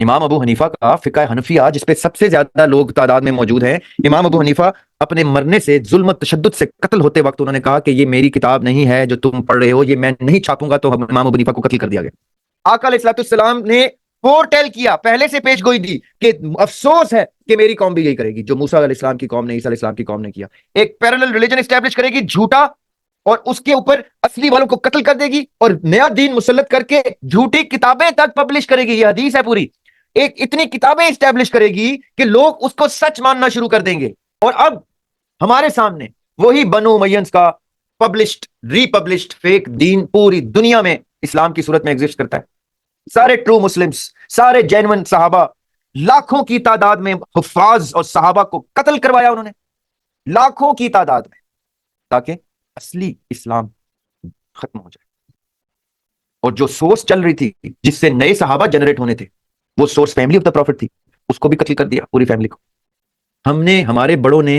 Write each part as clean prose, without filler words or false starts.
امام ابو حنیفہ کا فقہ حنفیہ جس پہ سب سے زیادہ لوگ تعداد میں موجود ہیں، امام ابو حنیفہ اپنے مرنے سے ظلم و تشدد سے قتل ہوتے وقت انہوں نے کہا کہ یہ میری کتاب نہیں ہے جو تم پڑھ رہے ہو، یہ میں نہیں چھاپوں گا، تو امام ابو حنیفہ کو قتل کر دیا گیا۔ آقا علیہ الصلوۃ والسلام نے فور ٹیل کیا، پہلے سے پیش گوئی دی کہ افسوس ہے کہ میری قوم بھی یہی کرے گی جو موسیٰ علیہ السلام کی قوم نے، عیسیٰ علیہ السلام کی قوم نے کیا، ایک پیرلل ریلیجن اسٹیبلش کرے گی جھوٹا، اور اس کے اوپر اصلی والوں کو قتل کر دے گی، اور نیا دین مسلط کر کے جھوٹی کتابیں تک پبلش کرے گی، یہ حدیث ہے پوری، ایک اتنی کتابیں اسٹیبلش کرے گی کہ لوگ اس کو سچ ماننا شروع کر دیں گے۔ اور اب ہمارے سامنے وہی بنو امیہ کا پبلشڈ ری پبلشڈ فیک دین پوری دنیا میں اسلام کی صورت میں ایگزسٹ کرتا ہے۔ سارے ٹرو مسلمز، سارے جینون صحابہ، لاکھوں کی تعداد میں حفاظ اور صحابہ کو قتل کروایا انہوں نے، لاکھوں کی تعداد میں، تاکہ اصلی اسلام ختم ہو جائے۔ اور جو سورس چل رہی تھی جس سے نئے صحابہ جنریٹ ہونے تھے، وہ source family of the profit تھی، اس کو بھی قتل کر دیا، پوری فیملی کو۔ ہم نے، ہمارے بڑوں نے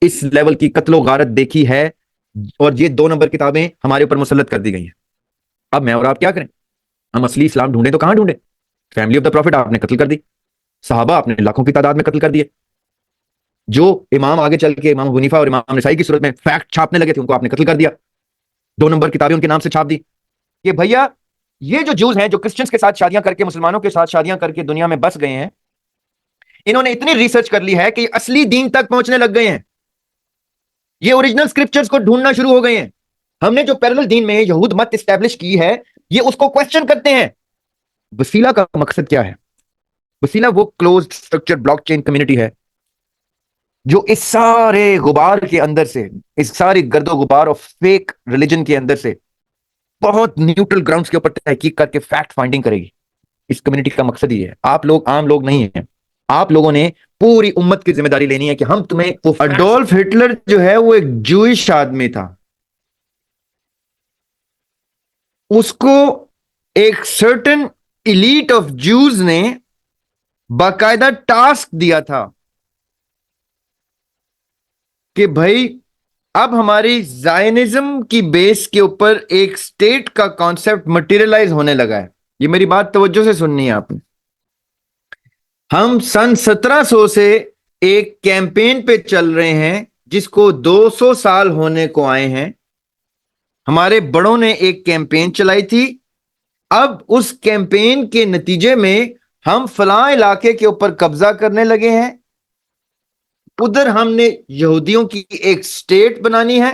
اس لیول کی قتل و غارت دیکھی ہے، اور یہ 2 نمبر کتابیں ہمارے اوپر مسلط کر دی گئی ہیں۔ اب میں اور آپ کیا کریں؟ ہم اصلی اسلام ڈھونڈیں تو کہاں ڈھونڈیں؟ فیملی آف دا پروفٹ آپ نے قتل کر دی، صحابہ آپ نے لاکھوں کی تعداد میں قتل کر دیے، جو امام آگے چل کے امام حنیفہ اور امام نسائی کی صورت میں فیکٹ چھاپنے لگے تھے ان کو آپ نے قتل کر دیا، 2 نمبر کتابیں ان کے نام سے چھاپ دی کہ بھیا یہ جو جوز ہیں جو کرسچنز کے ساتھ شادیاں کر کے، مسلمانوں کے ساتھ شادیاں کر کے دنیا میں بس گئے ہیں، انہوں نے اتنی ریسرچ کر لی ہے کہ یہ اصلی دین تک پہنچنے لگ گئے ہیں، یہ اوریجنل اسکرپچرز کو ڈھونڈنا شروع ہو گئے ہیں۔ ہم نے جو پیرلل دین میں یہود مت اسٹیبلش کی ہے، یہ اس کو کوسچن کرتے ہیں۔ وسیلہ کا مقصد کیا ہے؟ وسیلہ وہ closed structure block chain community ہے جو اس سارے غبار کے اندر سے، اس ساری گرد و غبار اور فیک ریلیجن کے اندر سے بہت نیوٹرل گراؤنڈز کے اوپر تحقیق کر کے فیکٹ فائنڈنگ کرے گی۔ اس کمیونٹی کا مقصد یہ ہے۔ آپ لوگ عام لوگ نہیں ہیں، آپ لوگوں نے پوری امت کی ذمہ داری لینی ہے کہ ہم تمہیں اڈولف ہٹلر جو ہے وہ ایک جوئش آدمی تھا، اس کو ایک سرٹن ایلیٹ آف جوز نے باقاعدہ ٹاسک دیا تھا کہ بھائی اب ہماری زائنزم کی بیس کے اوپر ایک سٹیٹ کا کانسیپٹ مٹیریلائز ہونے لگا ہے۔ یہ میری بات توجہ سے سننی ہے آپ نے۔ ہم سن 1700 سے ایک کیمپین پہ چل رہے ہیں جس کو 200 سال ہونے کو آئے ہیں۔ ہمارے بڑوں نے ایک کیمپین چلائی تھی، اب اس کیمپین کے نتیجے میں ہم فلاں علاقے کے اوپر قبضہ کرنے لگے ہیں، ادھر ہم نے یہودیوں کی ایک سٹیٹ بنانی ہے،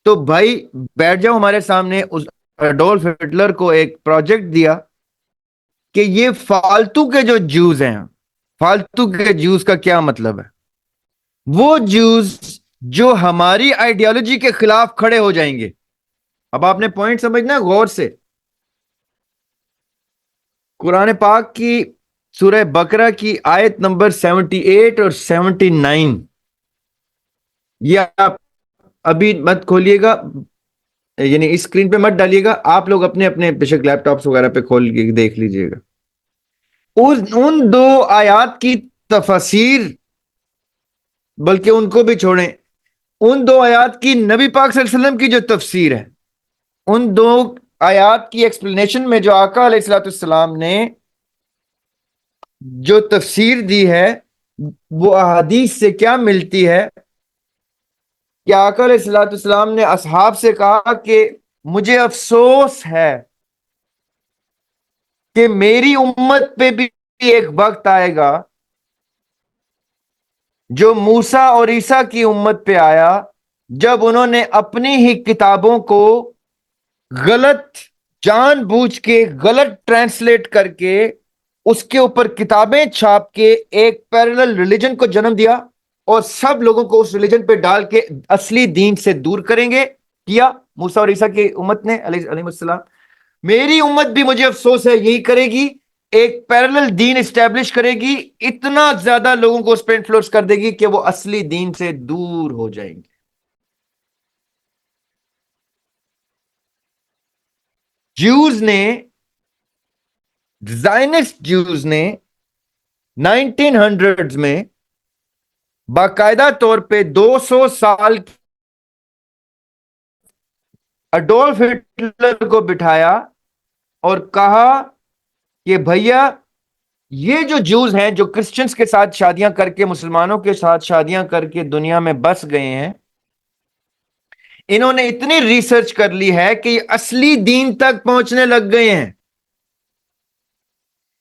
تو بھائی بیٹھ جاؤ ہمارے سامنے۔ اڈولف ہٹلر کو ایک پروجیکٹ دیا کہ یہ فالتو کے جو جوز ہیں، فالتو کے جوز کا کیا مطلب ہے؟ وہ جوز جو ہماری آئیڈیالوجی کے خلاف کھڑے ہو جائیں گے۔ اب آپ نے پوائنٹ سمجھنا غور سے۔ قرآن پاک کی سورہ بقرہ کی آیت نمبر 78 اور 79، یہ آپ ابھی مت کھولیے گا، یعنی اس اسکرین پہ مت ڈالیے گا، آپ لوگ اپنے اپنے بے شک لیپ ٹاپس وغیرہ پہ کھول کے دیکھ لیجئے گا۔ ان 2 آیات کی تفسیر، بلکہ ان کو بھی چھوڑیں، ان 2 آیات کی نبی پاک صلی اللہ علیہ وسلم کی جو تفسیر ہے، ان 2 آیات کی ایکسپلینیشن میں جو آقا علیہ الصلوۃ والسلام نے جو تفسیر دی ہے، وہ احادیث سے کیا ملتی ہے کہ آقا علیہ الصلوۃ والسلام نے اصحاب سے کہا کہ مجھے افسوس ہے کہ میری امت پہ بھی ایک وقت آئے گا جو موسیٰ اور عیسیٰ کی امت پہ آیا، جب انہوں نے اپنی ہی کتابوں کو غلط، جان بوجھ کے غلط ٹرانسلیٹ کر کے اس کے اوپر کتابیں چھاپ کے ایک پیرلل ریلیجن کو جنم دیا، اور سب لوگوں کو اس ریلیجن پہ ڈال کے اصلی دین سے دور کریں گے۔ کیا موسیٰ اور عیسیٰ کی امت نے علیہ السلام، میری امت بھی مجھے افسوس ہے یہی کرے گی، ایک پیرلل دین اسٹیبلش کرے گی، اتنا زیادہ لوگوں کو اس پہ انفلوئنس کر دے گی کہ وہ اصلی دین سے دور ہو جائیں گے۔ جیوز نے، زائنسٹ جیوز نے 1900s میں باقاعدہ طور پہ 200 سال اڈولف ہٹلر کو بٹھایا اور کہا کہ بھیا یہ جو جوز ہیں جو کرسچنز کے ساتھ شادیاں کر کے مسلمانوں کے ساتھ شادیاں کر کے دنیا میں بس گئے ہیں، انہوں نے اتنی ریسرچ کر لی ہے کہ یہ اصلی دین تک پہنچنے لگ گئے ہیں،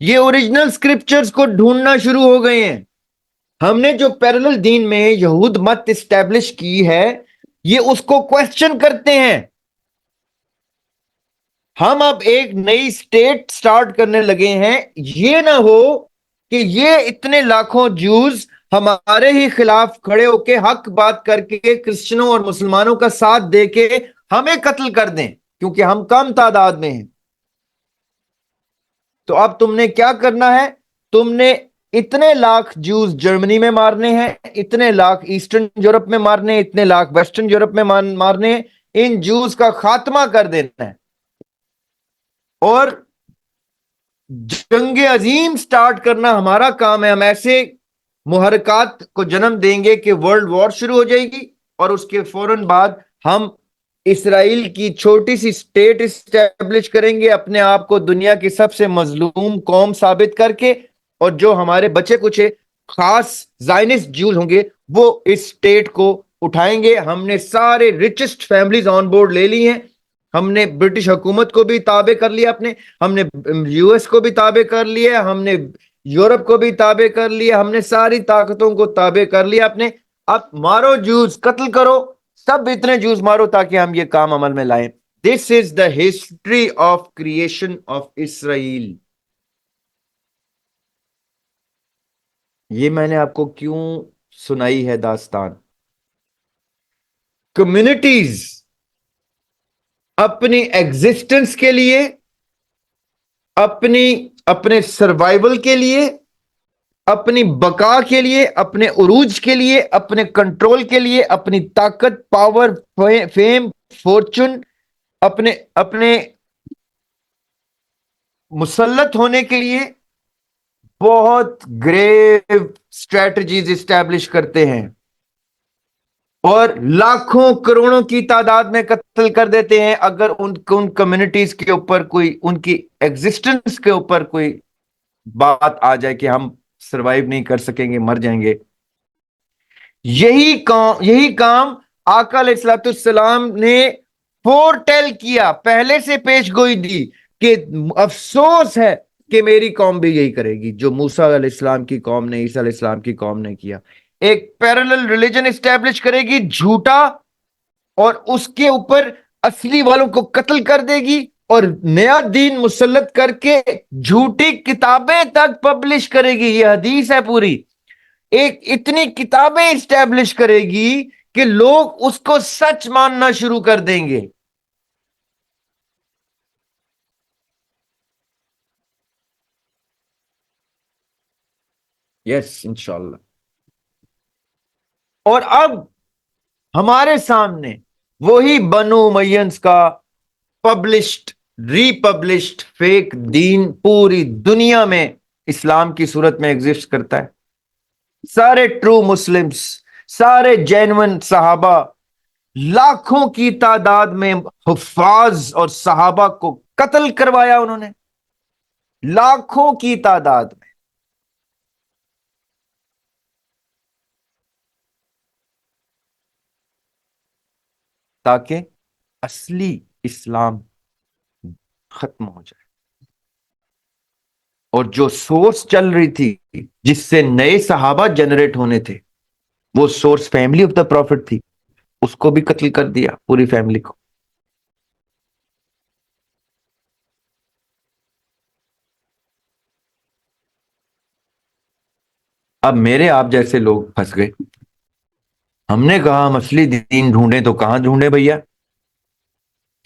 یہ اوریجنل سکرپچرز کو ڈھونڈنا شروع ہو گئے ہیں۔ ہم نے جو پیرلل دین میں یہود مت اسٹیبلش کی ہے، یہ اس کو کوسچن کرتے ہیں۔ ہم اب ایک نئی سٹیٹ سٹارٹ کرنے لگے ہیں، یہ نہ ہو کہ یہ اتنے لاکھوں جوز ہمارے ہی خلاف کھڑے ہو کے حق بات کر کے کرسچنوں اور مسلمانوں کا ساتھ دے کے ہمیں قتل کر دیں، کیونکہ ہم کم تعداد میں ہیں۔ تو اب تم نے کیا کرنا ہے؟ تم نے اتنے لاکھ جوز جرمنی میں مارنے ہیں، اتنے لاکھ ایسٹرن یورپ میں مارنے ہیں، اتنے لاکھ ویسٹرن یورپ میں مارنے ہیں، ان جوز کا خاتمہ کر دینا ہے، اور جنگ عظیم سٹارٹ کرنا ہمارا کام ہے۔ ہم ایسے محرکات کو جنم دیں گے کہ ورلڈ وار شروع ہو جائے گی، اور اس کے فوراً بعد ہم اسرائیل کی چھوٹی سی سٹیٹ اسٹیبلش کریں گے، اپنے آپ کو دنیا کی سب سے مظلوم قوم ثابت کر کے، اور جو ہمارے بچے کچھ خاص زائنسٹ جوز ہوں گے وہ اس سٹیٹ کو اٹھائیں گے۔ ہم نے سارے ریچسٹ فیملیز آن بورڈ لے لی ہیں، ہم نے برٹش حکومت کو بھی تابع کر لیا اپنے، ہم نے یو ایس کو بھی تابع کر لیا، ہم نے یورپ کو بھی تابع کر لیا، ہم نے ساری طاقتوں کو تابع کر لیا اپنے۔ اب مارو جوز، قتل کرو، سب اتنے جوز مارو تاکہ ہم یہ کام عمل میں لائیں۔ This is the history of creation of Israel. یہ میں نے آپ کو کیوں سنائی ہے داستان؟ کمیونٹیز اپنی ایگزسٹنس کے لیے، اپنے سروائیول کے لیے، اپنی بقا کے لیے، اپنے عروج کے لیے، اپنے کنٹرول کے لیے، اپنی طاقت، پاور، فیم، فورچن، اپنے مسلط ہونے کے لیے بہت گریو اسٹریٹجیز اسٹیبلش کرتے ہیں، اور لاکھوں کروڑوں کی تعداد میں قتل کر دیتے ہیں اگر ان کمیونٹیز کے اوپر کوئی، ان کی ایگزسٹنس کے اوپر کوئی بات آ جائے کہ ہم سروائیو نہیں کر سکیں گے، مر جائیں گے۔ یہی کام آقا علیہ الصلوۃ والسلام نے فور ٹیل کیا، پہلے سے پیش گوئی دی کہ افسوس ہے کہ میری قوم بھی یہی کرے گی جو موسیٰ علیہ السلام کی قوم نے، عیسیٰ علیہ السلام کی قوم نے کیا۔ ایک پیرلل ریلیجن اسٹیبلش کرے گی جھوٹا، اور اس کے اوپر اصلی والوں کو قتل کر دے گی، اور نیا دین مسلط کر کے جھوٹی کتابیں تک پبلش کرے گی۔ یہ حدیث ہے پوری، ایک اتنی کتابیں اسٹیبلش کرے گی کہ لوگ اس کو سچ ماننا شروع کر دیں گے۔ یس، انشاءاللہ۔ اور اب ہمارے سامنے وہی بنو امیہ کا پبلشڈ، ری پبلشڈ فیک دین پوری دنیا میں اسلام کی صورت میں ایگزسٹ کرتا ہے۔ سارے ٹرو مسلمز، سارے جینون صحابہ، لاکھوں کی تعداد میں حفاظ اور صحابہ کو قتل کروایا انہوں نے، لاکھوں کی تعداد میں۔ تاکہ اصلی اسلام ختم ہو جائے، اور جو سورس چل رہی تھی جس سے نئے صحابہ جنریٹ ہونے تھے، وہ source family of the profit تھی، اس کو بھی قتل کر دیا، پوری فیملی کو۔ اب میرے آپ جیسے لوگ پھنس گئے۔ ہم نے کہا ہم اصلی دین ڈھونڈیں، تو کہاں ڈھونڈیں بھیا؟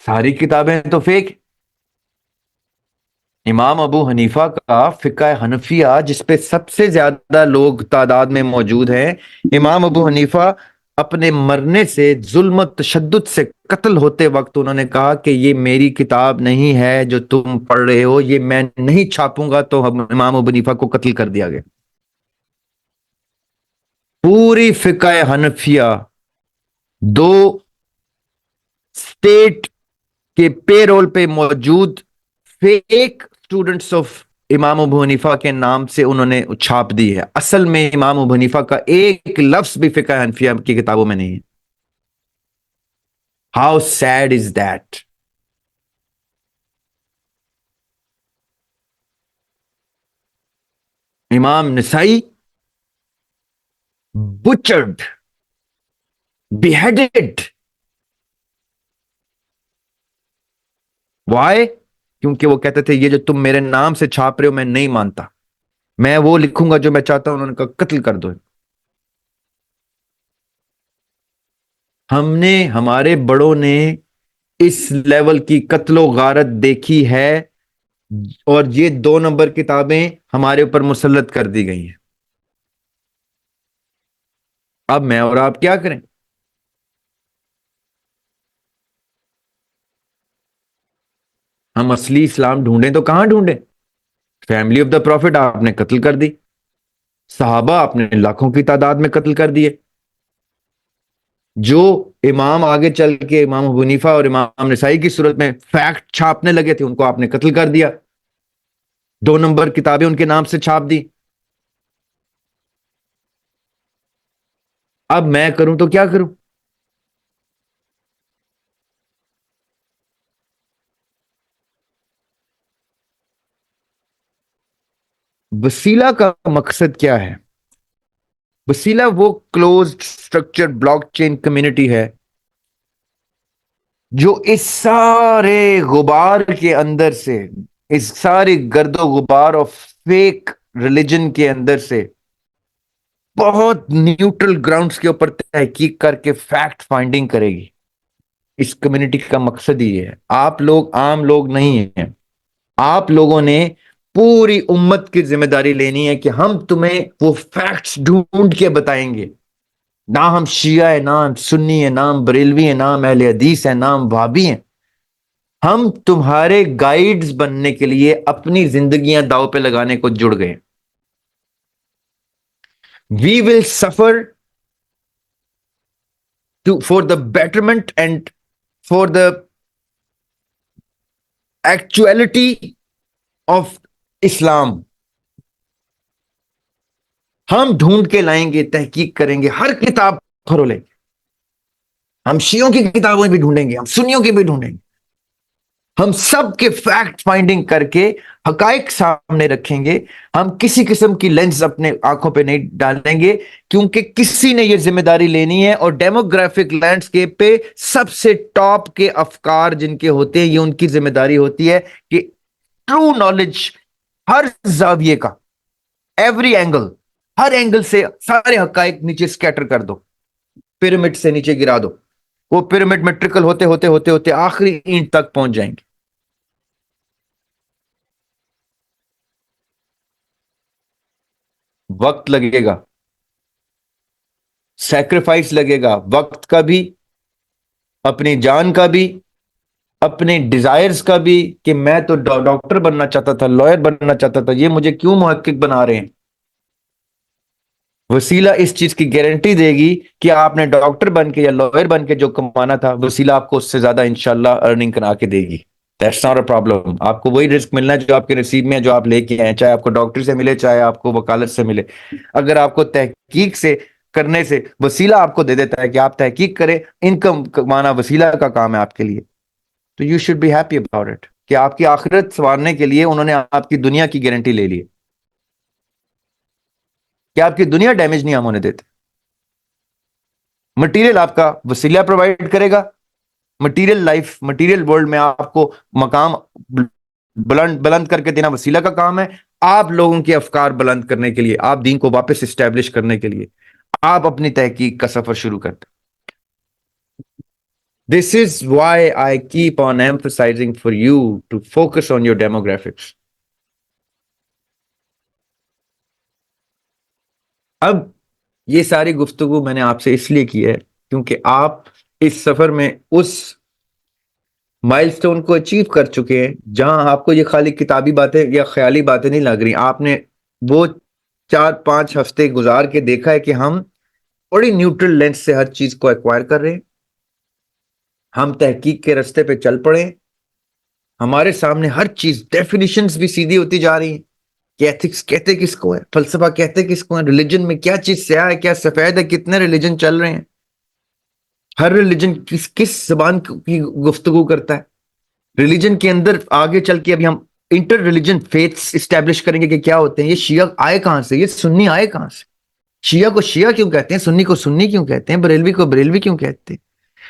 ساری کتابیں تو فیک۔ امام ابو حنیفہ کا فقہ حنفیہ جس پہ سب سے زیادہ لوگ تعداد میں موجود ہیں، امام ابو حنیفہ اپنے مرنے سے، ظلم و تشدد سے قتل ہوتے وقت انہوں نے کہا کہ یہ میری کتاب نہیں ہے جو تم پڑھ رہے ہو، یہ میں نہیں چھاپوں گا، تو امام ابو حنیفہ کو قتل کر دیا گیا۔ پوری فقہ حنفیہ دو اسٹیٹ کے پے رول پہ موجود فیک اسٹوڈنٹس آف امام ابو حنیفہ کے نام سے انہوں نے چھاپ دی ہے. اصل میں امام ابو حنیفہ کا ایک لفظ بھی فقہ حنفیہ کی کتابوں میں نہیں ہے. How sad is that. Imam Nasai بچرڈ, beheaded. Why? کیونکہ وہ کہتے تھے یہ جو تم میرے نام سے چھاپ رہے ہو میں نہیں مانتا, میں وہ لکھوں گا جو میں چاہتا ہوں. انہوں نے کہا قتل کر دو. ہم نے, ہمارے بڑوں نے اس لیول کی قتل و غارت دیکھی ہے, اور یہ 2 نمبر کتابیں ہمارے اوپر مسلط کر دی گئی ہیں. اب میں اور آپ کیا کریں؟ ہم اصلی اسلام ڈھونڈیں تو کہاں ڈھونڈیں؟ فیملی آف دا پروفٹ آپ نے قتل کر دی, صحابہ آپ نے لاکھوں کی تعداد میں قتل کر دیے. جو امام آگے چل کے امام ابو حنیفہ اور امام نسائی کی صورت میں فیکٹ چھاپنے لگے تھے, ان کو آپ نے قتل کر دیا. 2 نمبر کتابیں ان کے نام سے چھاپ دی. اب میں کروں تو کیا کروں؟ وسیلہ کا مقصد کیا ہے؟ وسیلہ وہ closed structure block chain community ہے جو اس سارے غبار کے اندر سے, اس سارے گرد و غبار اور فیک ریلیجن کے اندر سے بہت نیوٹرل گراؤنڈز کے اوپر تحقیق کر کے فیکٹ فائنڈنگ کرے گی. اس کمیونٹی کا مقصد ہی ہے. آپ لوگ عام لوگ نہیں ہیں, آپ لوگوں نے پوری امت کی ذمہ داری لینی ہے کہ ہم تمہیں وہ فیکٹس ڈھونڈ کے بتائیں گے. نہ ہم شیعہ ہیں, نہ ہم سنی ہیں, نہ ہم بریلوی ہیں, نہ ہم اہل حدیث ہیں, نہ ہم وہابی ہیں. ہم تمہارے گائیڈز بننے کے لیے اپنی زندگیاں داؤ پہ لگانے کو جڑ گئے. We will suffer for the betterment and for the actuality of Islam. ہم ڈھونڈ کے لائیں گے, تحقیق کریں گے, ہر کتاب کھرولیں گے. ہم شیعوں کی کتابیں بھی ڈھونڈیں گے, ہم سنیوں کی بھی ڈھونڈیں گے. ہم سب کے فیکٹ فائنڈنگ کر کے حقائق سامنے رکھیں گے. ہم کسی قسم کی لینس اپنے آنکھوں پہ نہیں ڈالیں گے, کیونکہ کسی نے یہ ذمہ داری لینی ہے. اور ڈیموگرافک لینڈسکیپ پہ سب سے ٹاپ کے افکار جن کے ہوتے ہیں, یہ ان کی ذمہ داری ہوتی ہے کہ ٹرو نالج ہر زاویے کا, ایوری اینگل, ہر اینگل سے سارے حقائق نیچے سکیٹر کر دو, پیرامڈ سے نیچے گرا دو. وہ پیرامڈ میں ٹرکل ہوتے ہوتے ہوتے ہوتے آخری اینٹ تک پہنچ جائیں گے. وقت لگے گا, سیکریفائس لگے گا, وقت کا بھی, اپنی جان کا بھی, اپنے ڈیزائرز کا بھی, کہ میں تو ڈاکٹر بننا چاہتا تھا, لائر بننا چاہتا تھا, یہ مجھے کیوں محقق بنا رہے ہیں. وسیلہ اس چیز کی گارنٹی دے گی کہ آپ نے ڈاکٹر بن کے یا لائر بن کے جو کمانا تھا, وسیلہ آپ کو اس سے زیادہ انشاءاللہ ارننگ کرا کے دے گی. That's not a problem. آپ کو وہی رزق ملنا ہے جو آپ کے نصیب میں ہے, جو آپ لے کے آئے, چاہے آپ کو ڈاکٹر سے ملے, چاہے آپ کو وکالت سے ملے. اگر آپ کو تحقیق سے کرنے سے وسیلہ آپ کو دے دیتا ہے کہ آپ تحقیق کریں, انکم کمانا وسیلہ کا کام ہے آپ کے لیے, تو you should be happy about it, کہ آپ کی آخرت سنوارنے کے لیے انہوں نے آپ کی دنیا کی گارنٹی لے لی, کہ آپ کی دنیا ڈیمیج نہیں ہم ہونے دیتے. مٹیریل آپ کا وسیلہ پرووائڈ کرے گا, مٹیریل لائف, مٹیریل ورلڈ میں آپ کو مقام بلند کر کے دینا وسیلہ کا کام ہے. آپ لوگوں کے افکار بلند کرنے کے لیے, آپ دین کو واپس اسٹیبلش کرنے کے لیے آپ اپنی تحقیق کا سفر شروع کرتے. This is why I keep on emphasizing for you to focus on your demographics. اب یہ ساری گفتگو میں نے آپ سے اس لیے کی ہے کیونکہ آپ اس سفر میں اس مائل سٹون کو اچیو کر چکے ہیں جہاں آپ کو یہ خالی کتابی باتیں یا خیالی باتیں نہیں لگ رہی. آپ نے وہ 4-5 ہفتے گزار کے دیکھا ہے کہ ہم بڑی نیوٹرل لینس سے ہر چیز کو ایکوائر کر رہے ہیں. ہم تحقیق کے رستے پہ چل پڑے, ہمارے سامنے ہر چیز ڈیفینیشنز بھی سیدھی ہوتی جا رہی ہیں. کہ ایتھکس کہتے کس کو ہے، فلسفہ کہتے کس کو ہے، ریلیجن میں کیا چیز سیاہ ہے کیا سفید ہے، کتنے ریلیجن چل رہے ہیں، ہر ریلیجن کس زبان کی گفتگو کرتا ہے، ریلیجن کے اندر آگے چل کے ابھی ہم انٹر ریلیجن فیتھس اسٹیبلش کریں گے کہ کیا ہوتے ہیں، یہ شیعہ آئے کہاں سے، یہ سنی آئے کہاں سے، شیعہ کو شیعہ کیوں کہتے ہیں، سنی کو سنی کیوں کہتے ہیں، بریلوی کو بریلوی کیوں کہتے ہیں،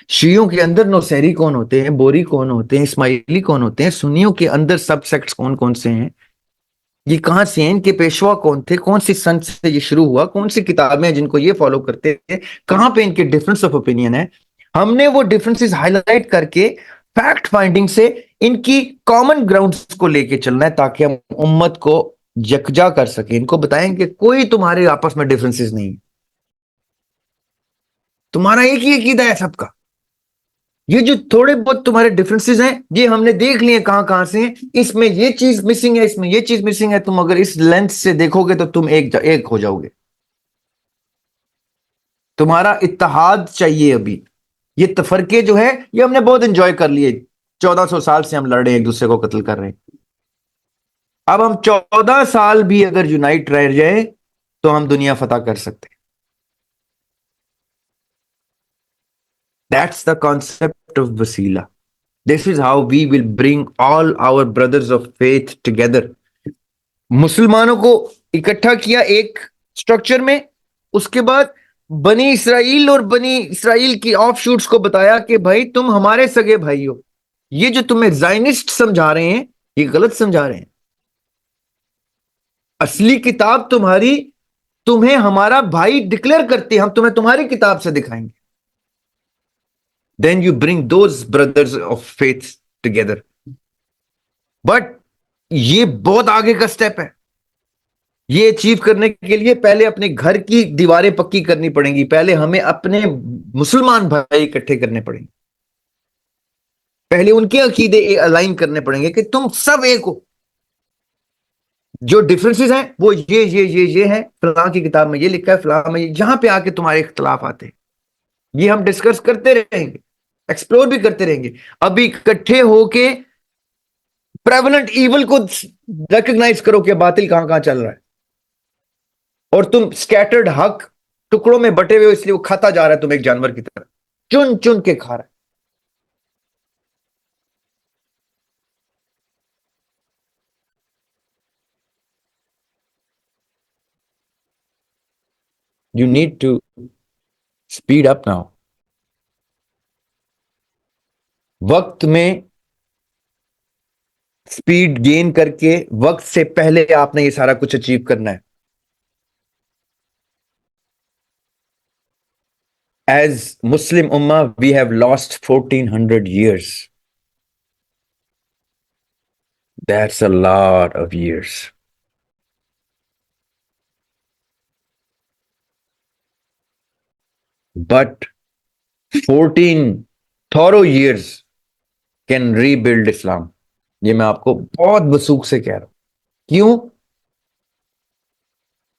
شیعوں کے اندر نوسیری کون ہوتے ہیں، بوری کون ہوتے ہیں، اسماعیلی کون ہوتے ہیں، سنیوں کے اندر سب سیکٹس کون کون سے ہیں، یہ کہاں سے ہیں، ان کے پیشوا کون تھے، کون سی سنت سے یہ شروع ہوا، کون سی کتابیں جن کو یہ فالو کرتے تھے، کہاں پہ ان کے ڈفرنس آف اوپینین ہے، ہم نے وہ ڈفرنسز ہائی لائٹ کر کے فیکٹ فائنڈنگ سے ان کی کامن گراؤنڈز کو لے کے چلنا ہے تاکہ ہم امت کو یکجا کر سکیں، ان کو بتائیں کہ کوئی تمہارے آپس میں ڈفرنسز نہیں، تمہارا ایک ہی عقیدہ ہے سب کا، یہ جو تھوڑے بہت تمہارے ڈفرنسز ہیں یہ ہم نے دیکھ لیے کہاں کہاں سے ہیں، اس میں یہ چیز مسنگ ہے، اس میں یہ چیز مسنگ ہے، تم اگر اس لینس سے دیکھو گے تو تم ایک ہو جاؤ گے، تمہارا اتحاد چاہیے ابھی، یہ تفرقے جو ہے یہ ہم نے بہت انجوائے کر لیے، 1400 سال سے ہم لڑ رہے ہیں ایک دوسرے کو قتل کر رہے ہیں، اب ہم 14 سال بھی اگر یونائٹ رہ جائیں تو ہم دنیا فتح کر سکتے ہیں، that's the concept of وسیلہ، this is how we will bring all our brothers of faith together، مسلمانوں کو اکٹھا کیا ایک سٹرکچر میں، اس کے بعد بنی اسرائیل اور بنی اسرائیل کی آف شوٹس کو بتایا کہ بھائی تم ہمارے سگے بھائی ہو، یہ جو تمہیں زائنسٹ سمجھا رہے ہیں یہ غلط سمجھا رہے ہیں، اصلی کتاب تمہاری تمہیں ہمارا بھائی ڈکلیئر کرتی ہے، ہم تمہیں تمہاری کتاب سے دکھائیں گے، then you bring those brothers of faith together، but یہ بہت آگے کا سٹیپ ہے، یہ اچیو کرنے کے لیے پہلے اپنے گھر کی دیواریں پکی کرنی پڑیں گی، پہلے ہمیں اپنے مسلمان بھائی اکٹھے کرنے پڑیں گے، پہلے ان کے عقیدے الائن کرنے پڑیں گے کہ تم سب ایک ہو، جو ڈفرنسز ہیں وہ یہ ہیں، فلاں کی کتاب میں یہ لکھا ہے، فلاں میں جہاں پہ آ کے تمہارے اختلاف آتے ہیں یہ ہم ڈسکس کرتے رہیں گے، ایکسپلور بھی کرتے رہیں گے، ابھی اکٹھے ہو کے پریولنٹ ایول کو ریکگنائز کرو کہ باطل کہاں کہاں چل رہا ہے، اور تم سکیٹرڈ حق ٹکڑوں میں بٹے ہوئے اس لیے وہ کھاتا جا رہا ہے، تم ایک جانور کی طرح چن چن کے کھا رہا ہے، you need to speed up now, وقت میں اسپیڈ گین کر کے وقت سے پہلے آپ نے یہ سارا کچھ اچیو کرنا ہے، ایز مسلم امہ we have lost 1400 years، that's a lot of years، but 14 thorough years can rebuild اسلام، یہ میں آپ کو بہت وثوق سے کہہ رہا ہوں، کیوں؟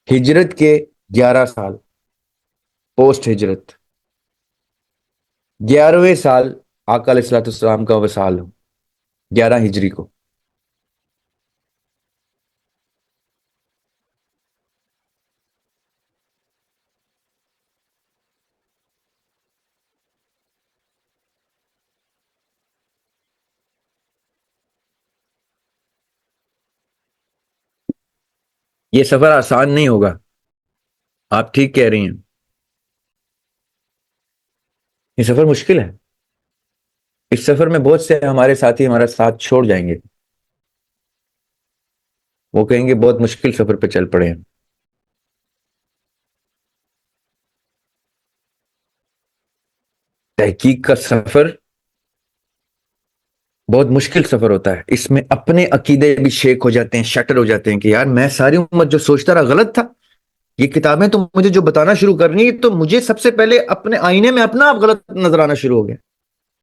ہجرت کے 11 سال پوسٹ ہجرت، 11ویں سال آقا علیہ الصلوۃ والسلام کا وصال ہو، 11 ہجری کو، یہ سفر آسان نہیں ہوگا، آپ ٹھیک کہہ رہی ہیں، یہ سفر مشکل ہے، اس سفر میں بہت سے ہمارے ساتھی ہمارا ساتھ چھوڑ جائیں گے، وہ کہیں گے بہت مشکل سفر پہ چل پڑے ہیں، تحقیق کا سفر بہت مشکل سفر ہوتا ہے، اس میں اپنے عقیدے بھی شیک ہو جاتے ہیں، شٹر ہو جاتے ہیں کہ یار میں ساری امت جو سوچتا رہا غلط تھا، یہ کتابیں تو مجھے جو بتانا شروع کرنی ہے تو مجھے سب سے پہلے اپنے آئینے میں اپنا آپ غلط نظر آنا شروع ہو گیا،